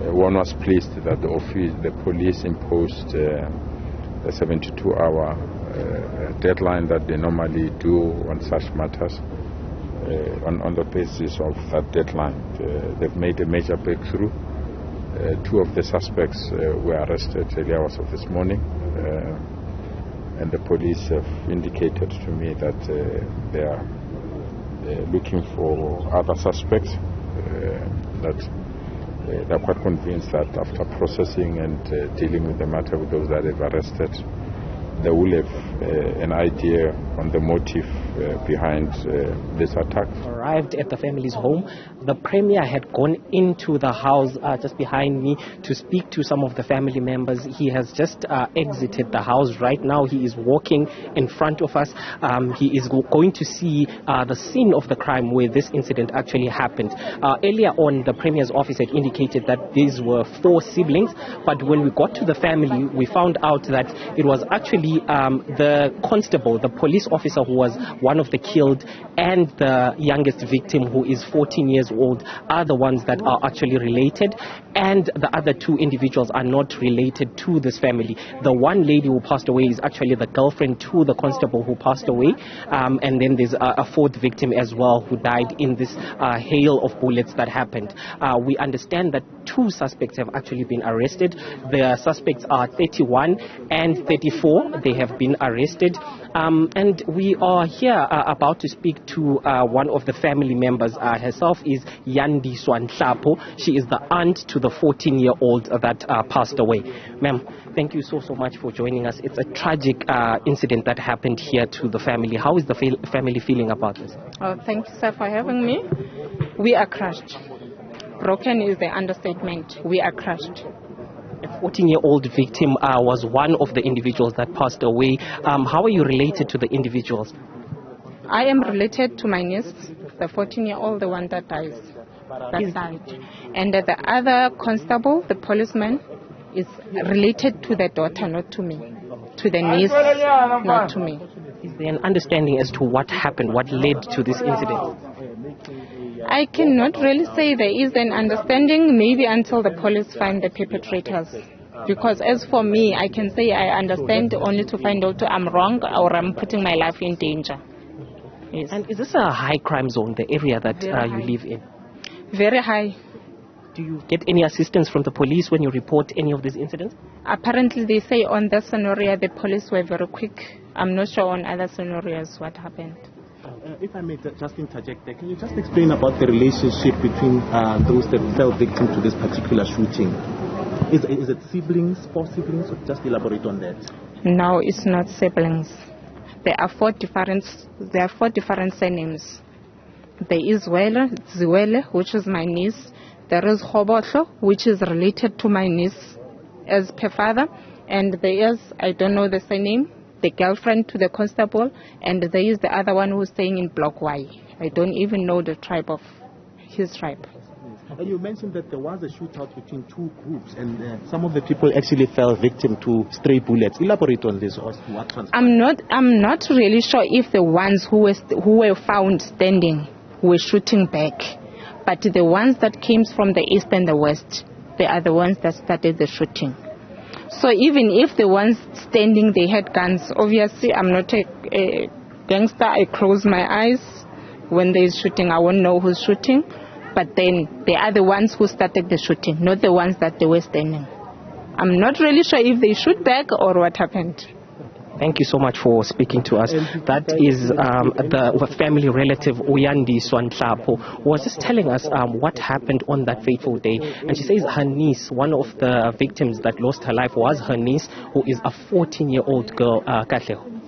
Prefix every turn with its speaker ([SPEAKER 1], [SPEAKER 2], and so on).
[SPEAKER 1] One was pleased that the police imposed a 72-hour deadline that they normally do on such matters. On the basis of that deadline, they've made a major breakthrough. Two of the suspects were arrested early hours of this morning, and the police have indicated to me that they are looking for other suspects. That they are quite convinced that after processing and dealing with the matter with those that they've arrested, they will have an idea on the motive behind this attack.
[SPEAKER 2] Arrived at the family's home. The Premier had gone into the house just behind me to speak to some of the family members. He has just exited the house. Right now he is walking in front of us. He is going to see the scene of the crime where this incident actually happened. Earlier on, the Premier's office had indicated that these were 4 siblings, but when we got to the family, we found out that it was actually the constable, the police officer who was one of the killed, and the youngest victim, who is 14 years old, are the ones that are actually related, and the other 2 individuals are not related to this family. The one lady who passed away is actually the girlfriend to the constable who passed away, and then there's a 4th victim as well who died in this hail of bullets that happened. We understand that 2 suspects have actually been arrested. The suspects are 31 and 34. They have been arrested, and we are here about to speak to one of the family members. Herself is Yandi Swanhlapo. She is the aunt to the 14-year-old that passed away. Ma'am, thank you so much for joining us. It's a tragic incident that happened here to the family. How is the family feeling about this?
[SPEAKER 3] Oh, thank you, sir, for having me. We are crushed. Broken is the understatement. We are crushed.
[SPEAKER 2] A 14-year-old victim was one of the individuals that passed away. How are you related to the individuals?
[SPEAKER 3] I am related to my niece, the 14-year-old, the one that died. And the other constable, the policeman, is related to the daughter, not to me. To the niece, not to me.
[SPEAKER 2] Is there an understanding as to what happened, what led to this incident?
[SPEAKER 3] I cannot really say there is an understanding, maybe until the police find the perpetrators. Because as for me, I can say I understand only to find out I'm wrong or I'm putting my life in danger. Yes.
[SPEAKER 2] And is this a high crime zone, the area that you live in?
[SPEAKER 3] Very high.
[SPEAKER 2] Do you get any assistance from the police when you report any of these incidents?
[SPEAKER 3] Apparently they say on that scenario the police were very quick. I'm not sure on other scenarios what happened.
[SPEAKER 4] If I may just interject there, can you just explain about the relationship between those that fell victim to this particular shooting? Is it siblings, 4 siblings, or just elaborate on that?
[SPEAKER 3] No, it's not siblings. There are 4 different surnames. There is Ziwele, which is my niece. There is Hobotlo, which is related to my niece as per father. And there is, I don't know the surname, the girlfriend to the constable, and there is the other one who's staying in Block Y. I don't even know the tribe of his tribe.
[SPEAKER 4] And you mentioned that there was a shootout between 2 groups, and some of the people actually fell victim to stray bullets. Elaborate on this. Or what transpired?
[SPEAKER 3] I'm not really sure if the ones who were found standing were shooting back, but the ones that came from the east and the west, they are the ones that started the shooting. So even if the ones standing, they had guns, obviously I'm not a gangster. I close my eyes. When there is shooting, I won't know who's shooting. But then they are the ones who started the shooting, not the ones that they were standing. I'm not really sure if they shoot back or what happened.
[SPEAKER 2] Thank you so much for speaking to us. That is the family relative Uyandi Swanhlapo, who was just telling us what happened on that fateful day. And she says her niece, one of the victims that lost her life, was her niece, who is a 14-year-old girl, Katlego.